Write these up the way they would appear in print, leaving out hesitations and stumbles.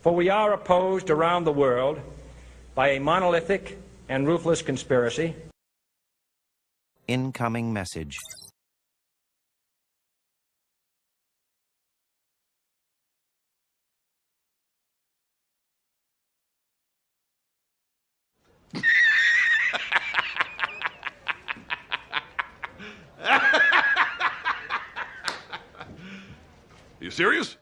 For we are opposed around the world by a monolithic and ruthless conspiracy. Incoming message. You serious?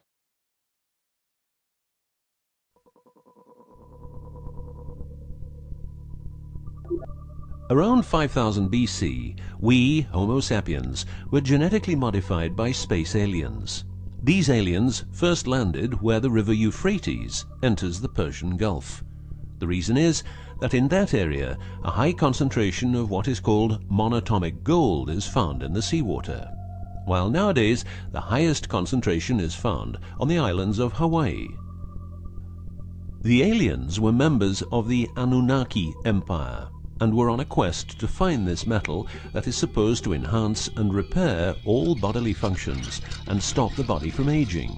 Around 5000 BC, we, Homo sapiens, were genetically modified by space aliens. These aliens first landed where the river Euphrates enters the Persian Gulf. The reason is that in that area a high concentration of what is called monatomic gold is found in the seawater, while nowadays the highest concentration is found on the islands of Hawaii. The aliens were members of the Anunnaki Empire and were on a quest to find this metal that is supposed to enhance and repair all bodily functions and stop the body from aging.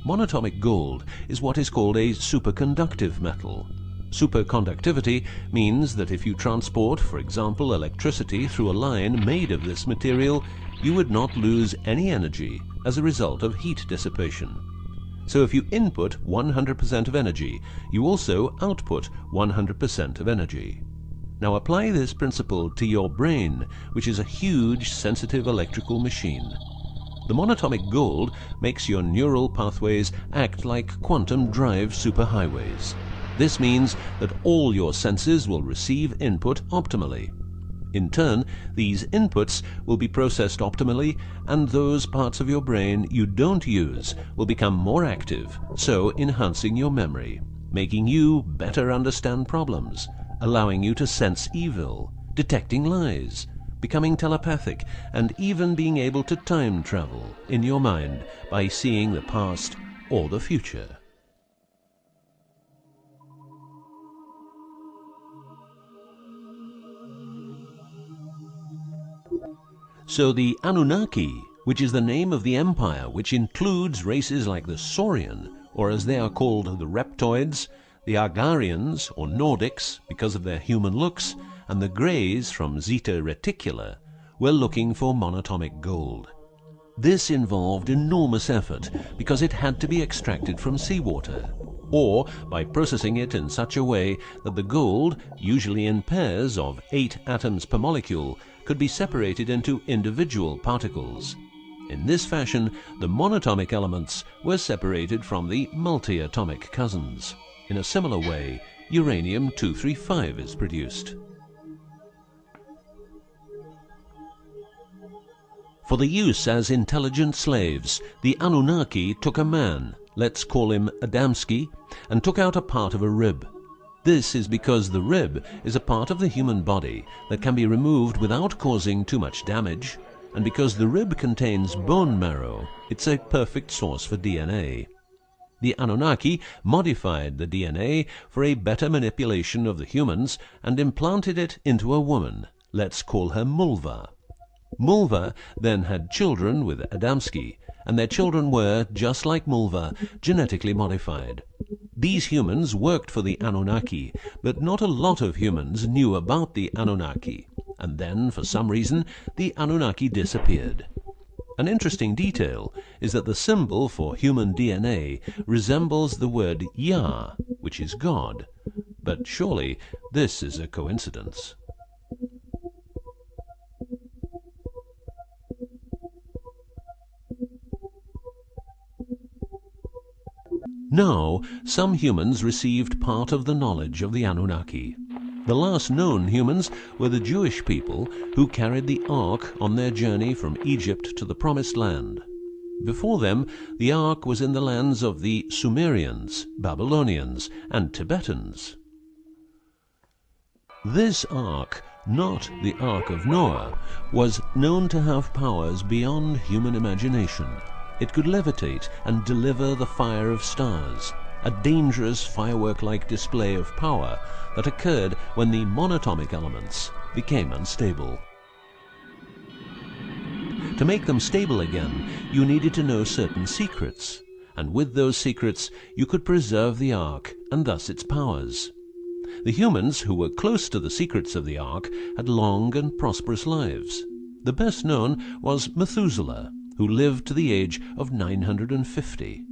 Monatomic gold is what is called a superconductive metal. Superconductivity means that if you transport, for example, electricity through a line made of this material, you would not lose any energy as a result of heat dissipation. So if you input 100% of energy, you also output 100% of energy. Now apply this principle to your brain, which is a huge, sensitive electrical machine. The monatomic gold makes your neural pathways act like quantum drive superhighways. This means that all your senses will receive input optimally. In turn, these inputs will be processed optimally, and those parts of your brain you don't use will become more active, so enhancing your memory, making you better understand problems, allowing you to sense evil, detecting lies, becoming telepathic, and even being able to time travel in your mind by seeing the past or the future. So the Anunnaki, which is the name of the empire which includes races like the Saurian, or as they are called the Reptoids, the Argarians or Nordics because of their human looks, and the Greys from Zeta Reticula, were looking for monatomic gold. This involved enormous effort because it had to be extracted from seawater, or by processing it in such a way that the gold, usually in pairs of 8 atoms per molecule, could be separated into individual particles. In this fashion, the monatomic elements were separated from the multi-atomic cousins. In a similar way, uranium-235 is produced. For the use as intelligent slaves, the Anunnaki took a man, let's call him Adamski, and took out a part of a rib. This is because the rib is a part of the human body that can be removed without causing too much damage, and because the rib contains bone marrow, it's a perfect source for DNA. The Anunnaki modified the DNA for a better manipulation of the humans and implanted it into a woman, let's call her Mulva. Mulva then had children with Adamski, and their children were, just like Mulva, genetically modified. These humans worked for the Anunnaki, but not a lot of humans knew about the Anunnaki, and then, for some reason, the Anunnaki disappeared. An interesting detail is that the symbol for human DNA resembles the word Yah, which is God, but surely this is a coincidence. Now, some humans received part of the knowledge of the Anunnaki. The last known humans were the Jewish people who carried the Ark on their journey from Egypt to the Promised Land. Before them, the Ark was in the lands of the Sumerians, Babylonians, and Tibetans. This Ark, not the Ark of Noah, was known to have powers beyond human imagination. It could levitate and deliver the fire of stars, a dangerous firework-like display of power that occurred when the monatomic elements became unstable. To make them stable again, you needed to know certain secrets, and with those secrets you could preserve the Ark and thus its powers. The humans who were close to the secrets of the Ark had long and prosperous lives. The best known was Methuselah, who lived to the age of 950.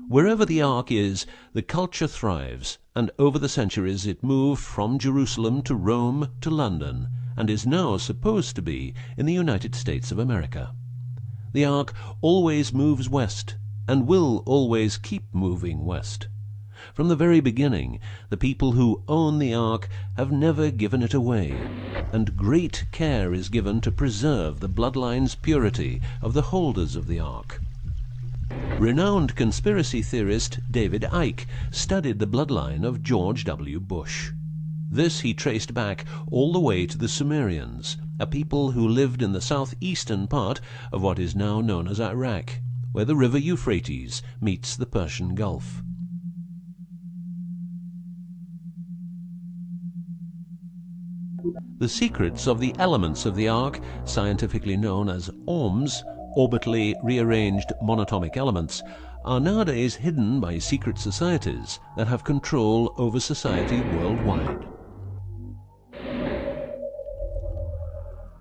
Wherever the Ark is, the culture thrives, and over the centuries it moved from Jerusalem to Rome to London, and is now supposed to be in the United States of America. The Ark always moves west, and will always keep moving west. From the very beginning, the people who own the Ark have never given it away, and great care is given to preserve the bloodline's purity of the holders of the Ark. Renowned conspiracy theorist David Icke studied the bloodline of George W. Bush. This he traced back all the way to the Sumerians, a people who lived in the southeastern part of what is now known as Iraq, where the river Euphrates meets the Persian Gulf. The secrets of the elements of the Ark, scientifically known as ORMs, orbitally rearranged monatomic elements, are nowadays hidden by secret societies that have control over society worldwide.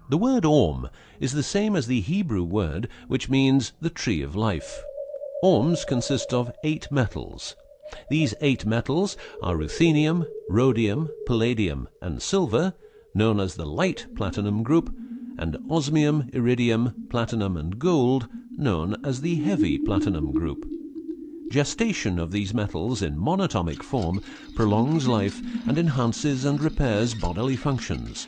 The word ORM is the same as the Hebrew word which means the tree of life. ORMs consist of 8 metals. These 8 metals are ruthenium, rhodium, palladium, and silver, known as the light platinum group, and osmium, iridium, platinum, and gold, known as the heavy platinum group. Gestation of these metals in monatomic form prolongs life and enhances and repairs bodily functions.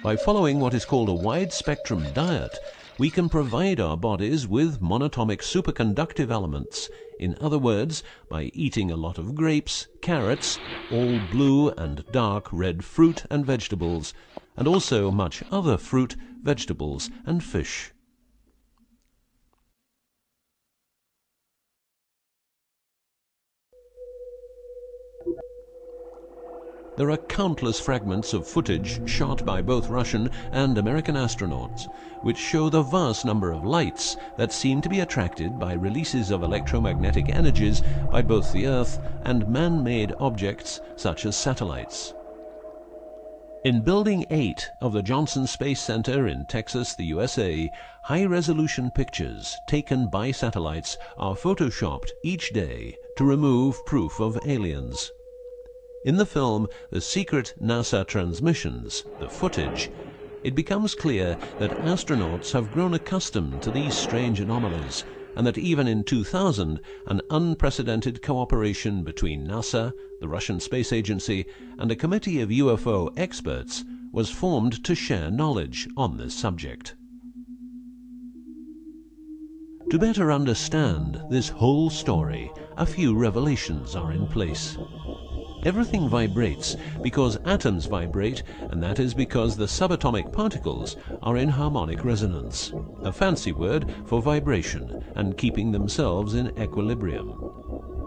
By following what is called a wide-spectrum diet, we can provide our bodies with monatomic superconductive elements. In other words, by eating a lot of grapes, carrots, all blue and dark red fruit and vegetables, and also much other fruit, vegetables, and fish. There are countless fragments of footage shot by both Russian and American astronauts, which show the vast number of lights that seem to be attracted by releases of electromagnetic energies by both the Earth and man-made objects such as satellites. In Building 8 of the Johnson Space Center in Texas, the USA, high-resolution pictures taken by satellites are photoshopped each day to remove proof of aliens. In the film The Secret NASA Transmissions, the footage, it becomes clear that astronauts have grown accustomed to these strange anomalies, and that even in 2000, an unprecedented cooperation between NASA, the Russian Space Agency, and a committee of UFO experts was formed to share knowledge on this subject. To better understand this whole story, a few revelations are in place. Everything vibrates because atoms vibrate, and that is because the subatomic particles are in harmonic resonance, a fancy word for vibration and keeping themselves in equilibrium.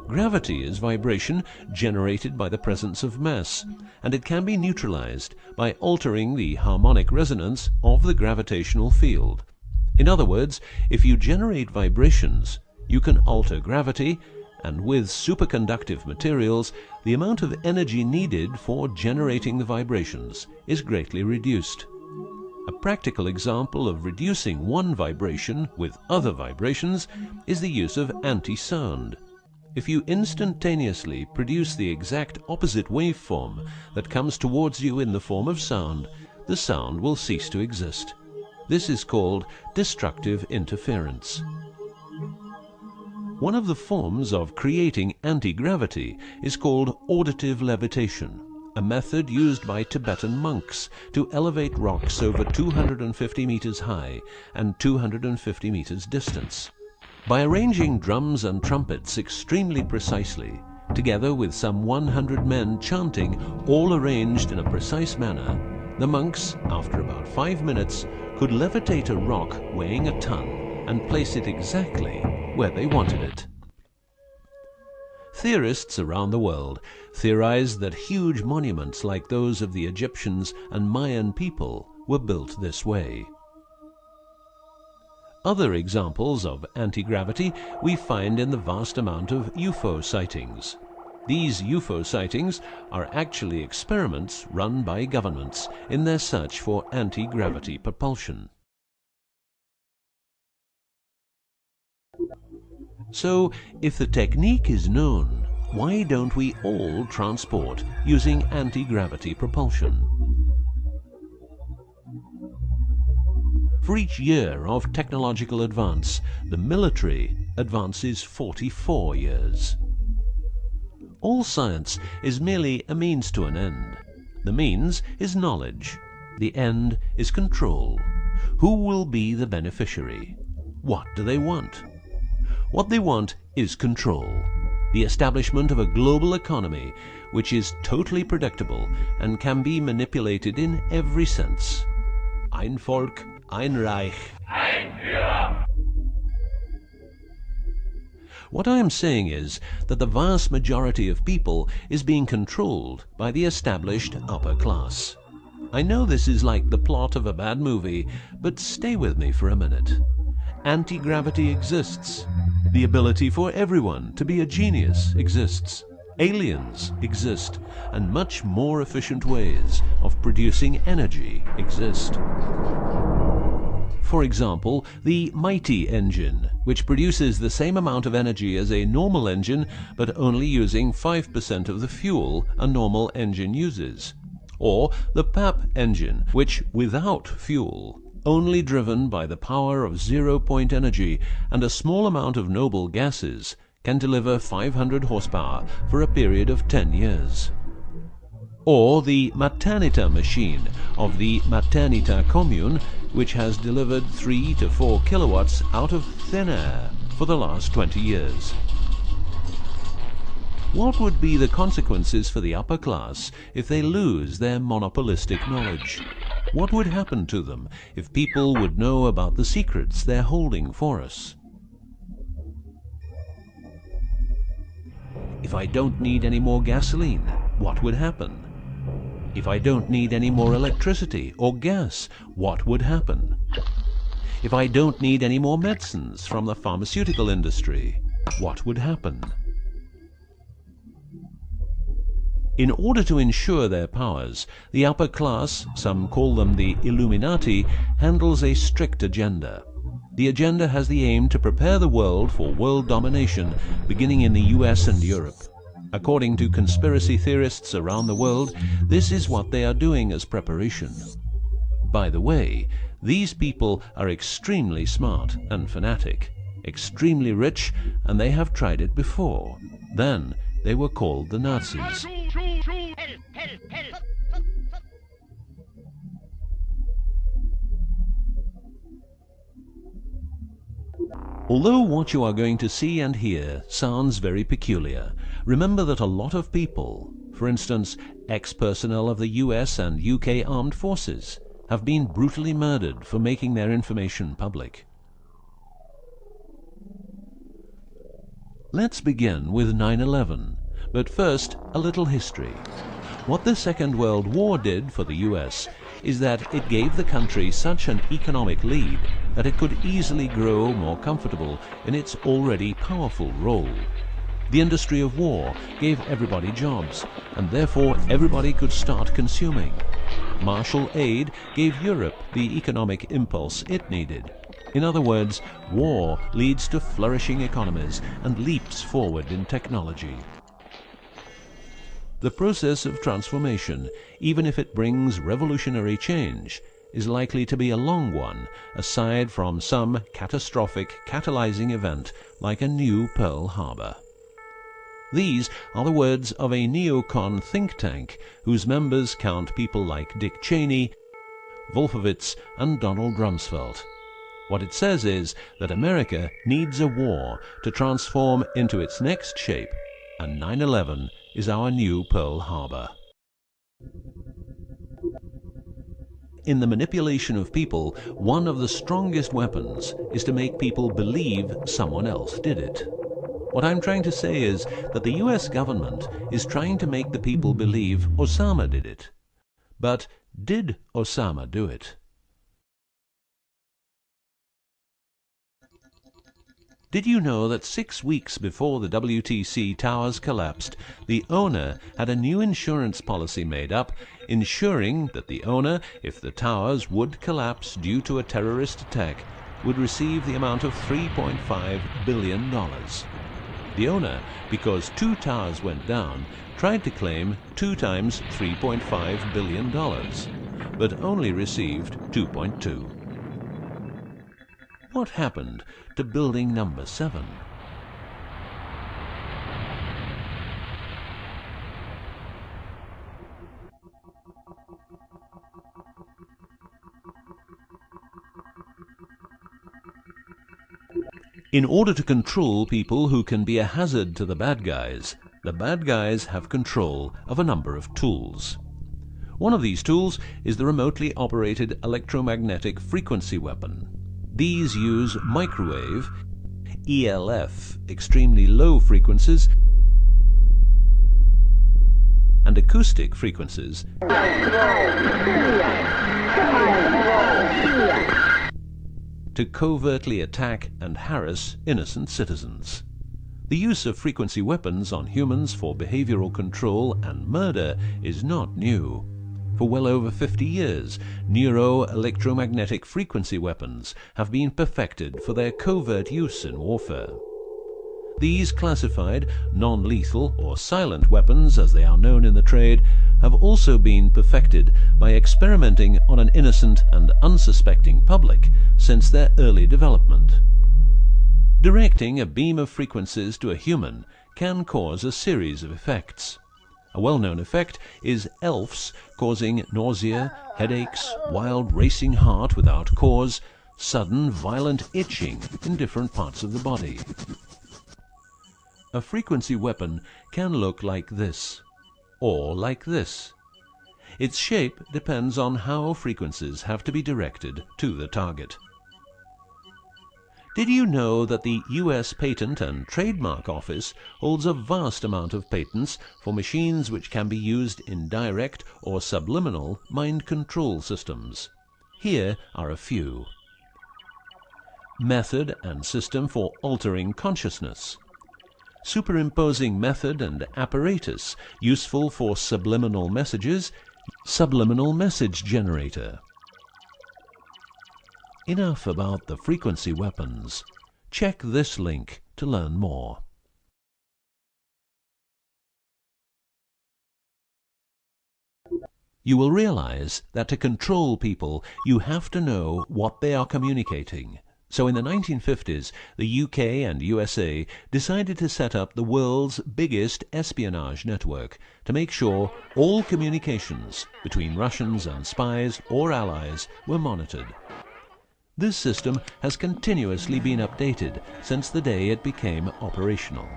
Gravity is vibration generated by the presence of mass, and it can be neutralized by altering the harmonic resonance of the gravitational field. In other words, if you generate vibrations, you can alter gravity, and with superconductive materials, the amount of energy needed for generating the vibrations is greatly reduced. A practical example of reducing one vibration with other vibrations is the use of anti-sound. If you instantaneously produce the exact opposite waveform that comes towards you in the form of sound, the sound will cease to exist. This is called destructive interference. One of the forms of creating anti-gravity is called auditive levitation, a method used by Tibetan monks to elevate rocks over 250 meters high and 250 meters distance. By arranging drums and trumpets extremely precisely, together with some 100 men chanting, all arranged in a precise manner, the monks, after about 5 minutes, could levitate a rock weighing a ton and place it exactly where they wanted it. Theorists around the world theorize that huge monuments like those of the Egyptians and Mayan people were built this way. Other examples of anti-gravity we find in the vast amount of UFO sightings. These UFO sightings are actually experiments run by governments in their search for anti-gravity propulsion. So, if the technique is known, why don't we all transport using anti-gravity propulsion? For each year of technological advance, the military advances 44 years. All science is merely a means to an end. The means is knowledge. The end is control. Who will be the beneficiary? What do they want? What they want is control. The establishment of a global economy which is totally predictable and can be manipulated in every sense. Ein Volk, ein Reich. Ein Führer. What I am saying is that the vast majority of people is being controlled by the established upper class. I know this is like the plot of a bad movie, but stay with me for a minute. Anti-gravity exists. The ability for everyone to be a genius exists. Aliens exist, and much more efficient ways of producing energy exist. For example, the Mighty engine, which produces the same amount of energy as a normal engine, but only using 5% of the fuel a normal engine uses. Or the PAP engine, which without fuel, only driven by the power of zero-point energy and a small amount of noble gases, can deliver 500 horsepower for a period of 10 years. Or the Maternita machine of the Maternita Commune, which has delivered 3 to 4 kilowatts out of thin air for the last 20 years. What would be the consequences for the upper class if they lose their monopolistic knowledge? What would happen to them if people would know about the secrets they're holding for us? If I don't need any more gasoline, what would happen? If I don't need any more electricity or gas, what would happen? If I don't need any more medicines from the pharmaceutical industry, what would happen? In order to ensure their powers, the upper class, some call them the Illuminati, handles a strict agenda. The agenda has the aim to prepare the world for world domination, beginning in the US and Europe. According to conspiracy theorists around the world, this is what they are doing as preparation. By the way, these people are extremely smart and fanatic, extremely rich, and they have tried it before. Then they were called the Nazis. Although what you are going to see and hear sounds very peculiar, remember that a lot of people, for instance, ex-personnel of the US and UK armed forces, have been brutally murdered for making their information public. Let's begin with 9/11, but first a little history. What the Second World War did for the US is that it gave the country such an economic lead that it could easily grow more comfortable in its already powerful role. The industry of war gave everybody jobs, and therefore everybody could start consuming. Marshall aid gave Europe the economic impulse it needed. In other words, war leads to flourishing economies and leaps forward in technology. The process of transformation, even if it brings revolutionary change, is likely to be a long one, aside from some catastrophic catalyzing event like a new Pearl Harbor. These are the words of a neocon think tank whose members count people like Dick Cheney, Wolfowitz, and Donald Rumsfeld. What it says is that America needs a war to transform into its next shape, and 9/11 is our new Pearl Harbor. In the manipulation of people, one of the strongest weapons is to make people believe someone else did it. What I'm trying to say is that the US government is trying to make the people believe Osama did it. But did Osama do it? Did you know that 6 weeks before the WTC towers collapsed, the owner had a new insurance policy made up, ensuring that the owner, if the towers would collapse due to a terrorist attack, would receive the amount of $3.5 billion. The owner, because 2 towers went down, tried to claim 2 times $3.5 billion, but only received 2.2. What happened to building number 7? In order to control people who can be a hazard to the bad guys have control of a number of tools. One of these tools is the remotely operated electromagnetic frequency weapon. These use microwave, ELF, extremely low frequencies, and acoustic frequencies to covertly attack and harass innocent citizens. The use of frequency weapons on humans for behavioral control and murder is not new. For well over 50 years, neuro-electromagnetic frequency weapons have been perfected for their covert use in warfare. These classified, non-lethal or silent weapons, as they are known in the trade, have also been perfected by experimenting on an innocent and unsuspecting public since their early development. Directing a beam of frequencies to a human can cause a series of effects. A well-known effect is ELFs, causing nausea, headaches, wild racing heart without cause, sudden violent itching in different parts of the body. A frequency weapon can look like this, or like this. Its shape depends on how frequencies have to be directed to the target. Did you know that the U.S. Patent and Trademark Office holds a vast amount of patents for machines which can be used in direct or subliminal mind control systems? Here are a few. Method and system for altering consciousness. Superimposing method and apparatus useful for subliminal messages. Subliminal message generator. Enough about the frequency weapons. Check this link to learn more. You will realize that to control people, you have to know what they are communicating. So in the 1950s, the UK and USA decided to set up the world's biggest espionage network to make sure all communications between Russians and spies or allies were monitored. This system has continuously been updated since the day it became operational.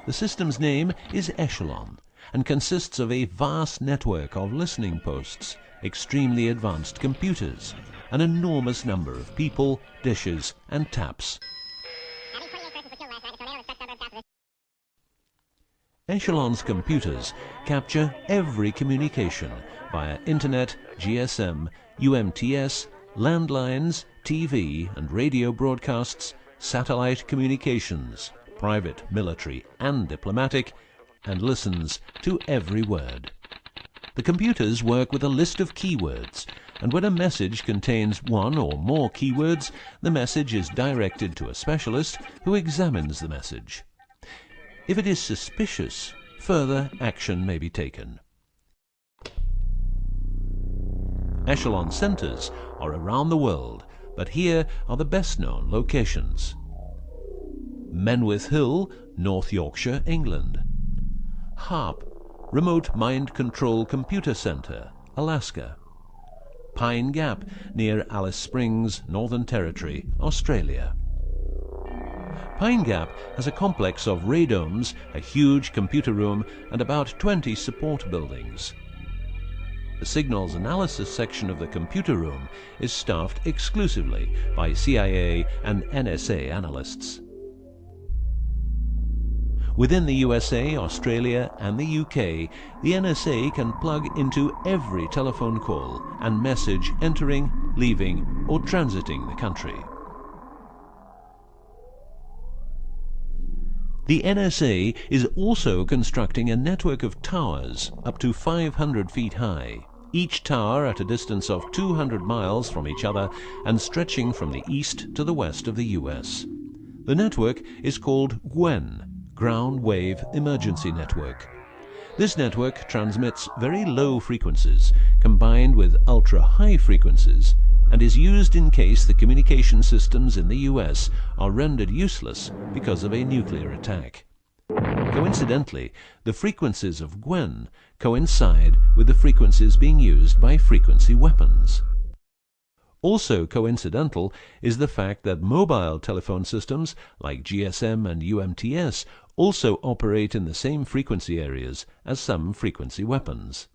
The system's name is Echelon and consists of a vast network of listening posts, extremely advanced computers, an enormous number of people, dishes, and taps. Echelon's computers capture every communication via Internet, GSM, UMTS, landlines, TV and radio broadcasts, satellite communications, private, military, and diplomatic, and listens to every word. The computers work with a list of keywords, and when a message contains one or more keywords, the message is directed to a specialist who examines the message. If it is suspicious, further action may be taken. Echelon centers are around the world, but here are the best-known locations. Menwith Hill, North Yorkshire, England. HARP, Remote Mind Control Computer Center, Alaska. Pine Gap, near Alice Springs, Northern Territory, Australia. Pine Gap has a complex of radomes, a huge computer room, and about 20 support buildings. The signals analysis section of the computer room is staffed exclusively by CIA and NSA analysts. Within the USA, Australia, and the UK, the NSA can plug into every telephone call and message entering, leaving, or transiting the country. The NSA is also constructing a network of towers up to 500 feet high, each tower at a distance of 200 miles from each other and stretching from the east to the west of the US. The network is called GWEN, Ground Wave Emergency Network. This network transmits very low frequencies combined with ultra-high frequencies and is used in case the communication systems in the US are rendered useless because of a nuclear attack. Coincidentally, the frequencies of GWEN coincide with the frequencies being used by frequency weapons. Also coincidental is the fact that mobile telephone systems like GSM and UMTS also operate in the same frequency areas as some frequency weapons.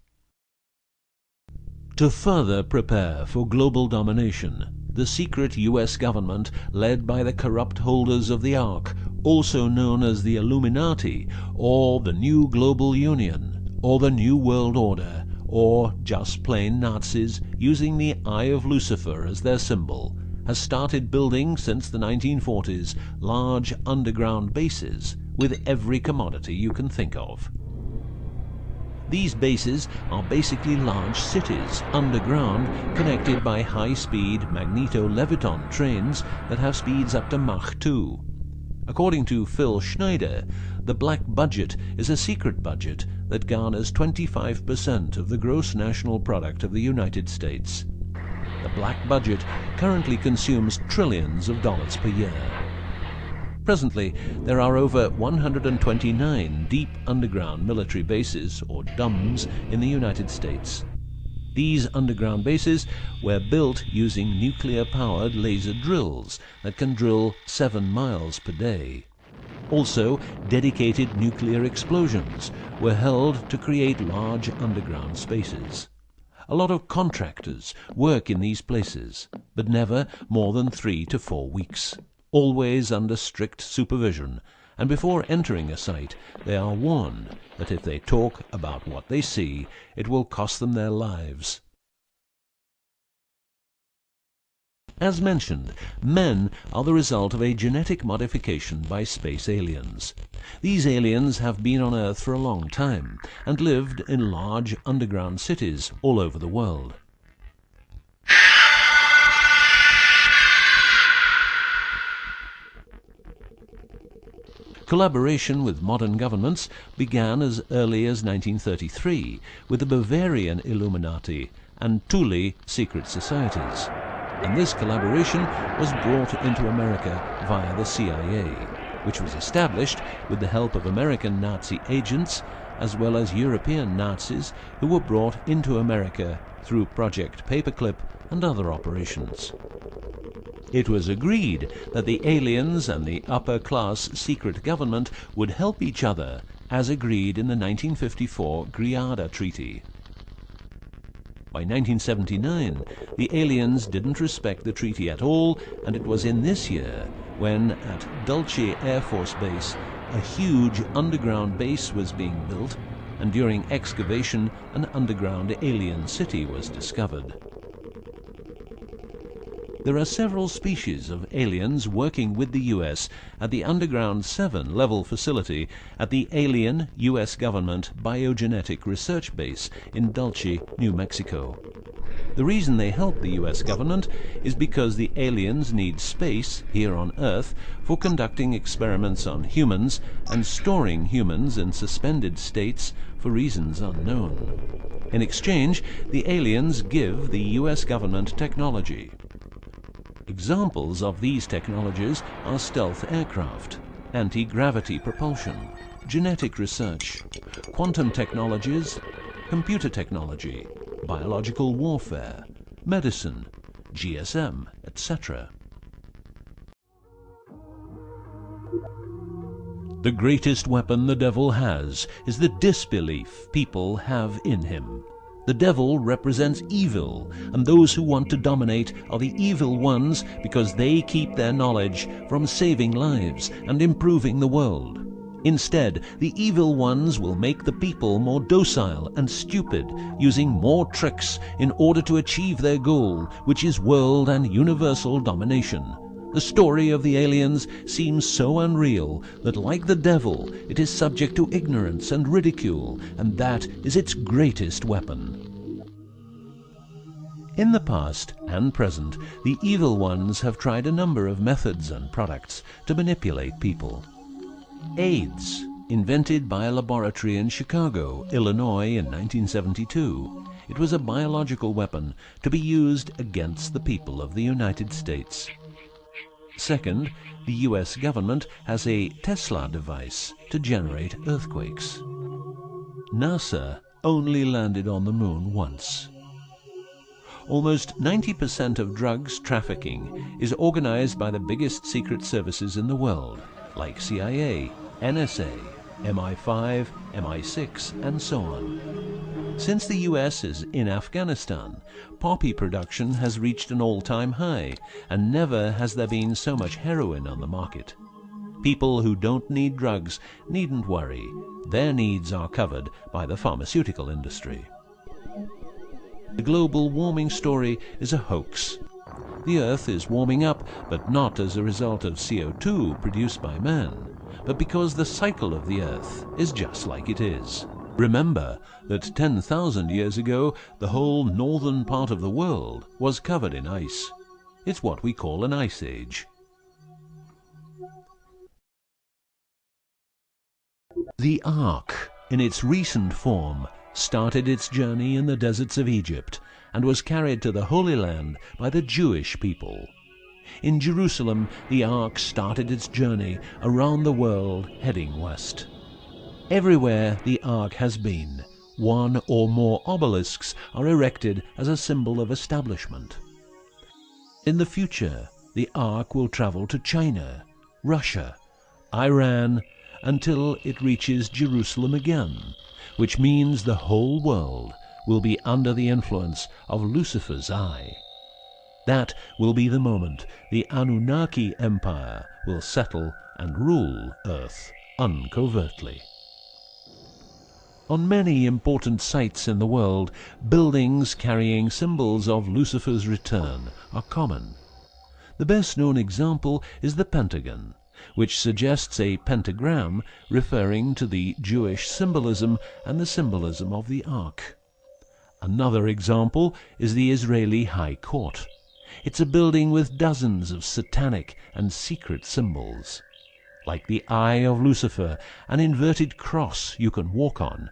To further prepare for global domination, the secret US government, led by the corrupt holders of the Ark, also known as the Illuminati, or the New Global Union, or the New World Order, or just plain Nazis using the Eye of Lucifer as their symbol, has started building since the 1940s large underground bases with every commodity you can think of. These bases are basically large cities underground connected by high-speed magneto-leviton trains that have speeds up to Mach 2. According to Phil Schneider, the black budget is a secret budget that garners 25% of the gross national product of the United States. The black budget currently consumes trillions of dollars per year. Presently, there are over 129 deep underground military bases, or DUMBs, in the United States. These underground bases were built using nuclear-powered laser drills that can drill 7 miles per day. Also, dedicated nuclear explosions were held to create large underground spaces. A lot of contractors work in these places, but never more than 3 to 4 weeks. Always under strict supervision, and before entering a site they are warned that if they talk about what they see, it will cost them their lives. As mentioned, men are the result of a genetic modification by space aliens. These aliens have been on Earth for a long time and lived in large underground cities all over the world. Collaboration with modern governments began as early as 1933 with the Bavarian Illuminati and Thule secret societies, and this collaboration was brought into America via the CIA, which was established with the help of American Nazi agents as well as European Nazis who were brought into America through Project Paperclip and other operations. It was agreed that the aliens and the upper-class secret government would help each other, as agreed in the 1954 Greada Treaty. By 1979, the aliens didn't respect the treaty at all, and it was in this year when, at Dulce Air Force Base, a huge underground base was being built, and during excavation, an underground alien city was discovered. There are several species of aliens working with the U.S. at the Underground 7 level facility at the Alien U.S. Government Biogenetic Research Base in Dulce, New Mexico. The reason they help the U.S. government is because the aliens need space here on Earth for conducting experiments on humans and storing humans in suspended states for reasons unknown. In exchange, the aliens give the U.S. government technology. Examples of these technologies are stealth aircraft, anti-gravity propulsion, genetic research, quantum technologies, computer technology, biological warfare, medicine, GSM, etc. The greatest weapon the devil has is the disbelief people have in him. The devil represents evil, and those who want to dominate are the evil ones because they keep their knowledge from saving lives and improving the world. Instead, the evil ones will make the people more docile and stupid, using more tricks in order to achieve their goal, which is world and universal domination. The story of the aliens seems so unreal that, like the devil, it is subject to ignorance and ridicule, and that is its greatest weapon. In the past and present, the evil ones have tried a number of methods and products to manipulate people. AIDS, invented by a laboratory in Chicago, Illinois in 1972. It was a biological weapon to be used against the people of the United States. Second, the US government has a Tesla device to generate earthquakes. NASA only landed on the moon once. Almost 90% of drugs trafficking is organized by the biggest secret services in the world, like CIA, NSA, MI5, MI6, and so on. Since the US is in Afghanistan, poppy production has reached an all-time high, and never has there been so much heroin on the market. People who don't need drugs needn't worry. Their needs are covered by the pharmaceutical industry. The global warming story is a hoax. The Earth is warming up, but not as a result of CO2 produced by man, but because the cycle of the Earth is just like it is. Remember that 10,000 years ago, the whole northern part of the world was covered in ice. It's what we call an ice age. The Ark, in its recent form, started its journey in the deserts of Egypt and was carried to the Holy Land by the Jewish people. In Jerusalem, the Ark started its journey around the world heading west. Everywhere the Ark has been, one or more obelisks are erected as a symbol of establishment. In the future, the Ark will travel to China, Russia, Iran, until it reaches Jerusalem again, which means the whole world will be under the influence of Lucifer's eye. That will be the moment the Anunnaki Empire will settle and rule Earth uncovertly. On many important sites in the world, buildings carrying symbols of Lucifer's return are common. The best-known example is the Pentagon, which suggests a pentagram referring to the Jewish symbolism and the symbolism of the Ark. Another example is the Israeli High Court. It's a building with dozens of satanic and secret symbols. Like the Eye of Lucifer, an inverted cross you can walk on.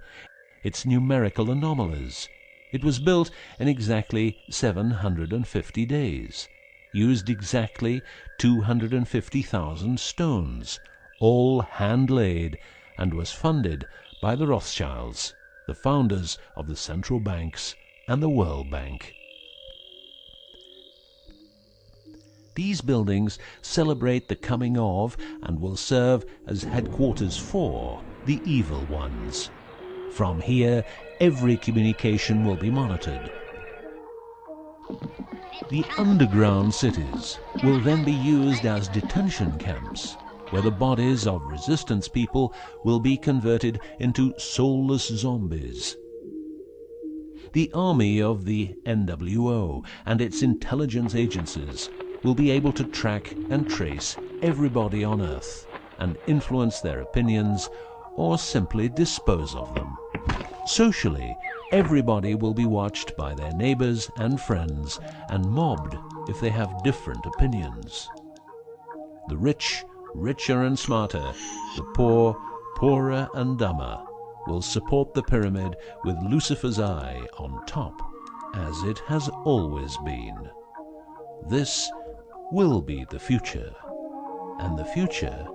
Its numerical anomalies. It was built in exactly 750 days. Used exactly 250,000 stones, all hand-laid, and was funded by the Rothschilds, the founders of the central banks and the World Bank. These buildings celebrate the coming of and will serve as headquarters for the evil ones. From here, every communication will be monitored. The underground cities will then be used as detention camps, where the bodies of resistance people will be converted into soulless zombies. The army of the NWO and its intelligence agencies will be able to track and trace everybody on Earth and influence their opinions or simply dispose of them. Socially, everybody will be watched by their neighbors and friends and mobbed if they have different opinions. The rich, richer and smarter, the poor, poorer and dumber, will support the pyramid with Lucifer's eye on top, as it has always been. This will be the future, and the future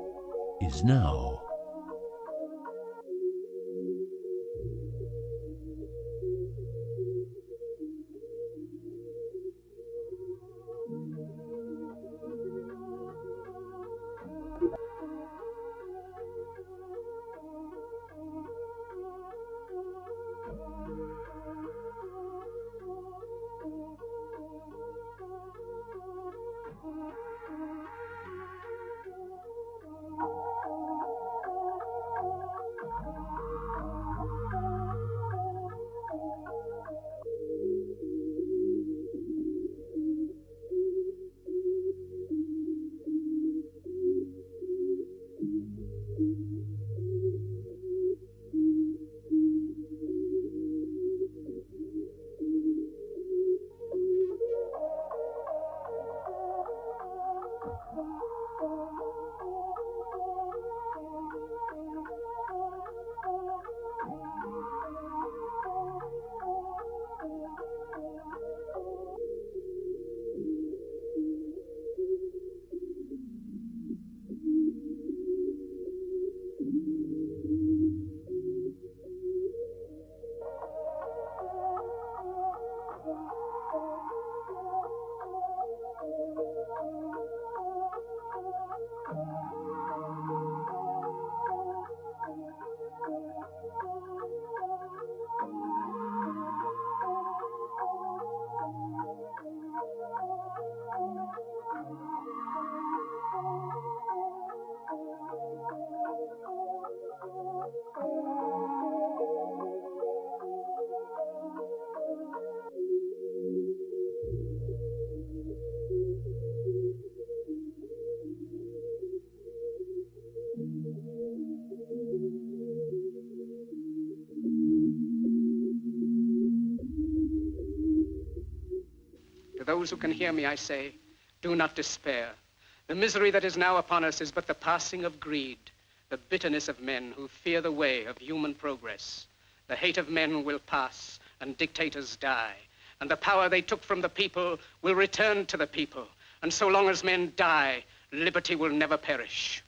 is now. those who can hear me, I say, do not despair. The misery that is now upon us is but the passing of greed, the bitterness of men who fear the way of human progress. The hate of men will pass and dictators die, and the power they took from the people will return to the people. And so long as men die, liberty will never perish.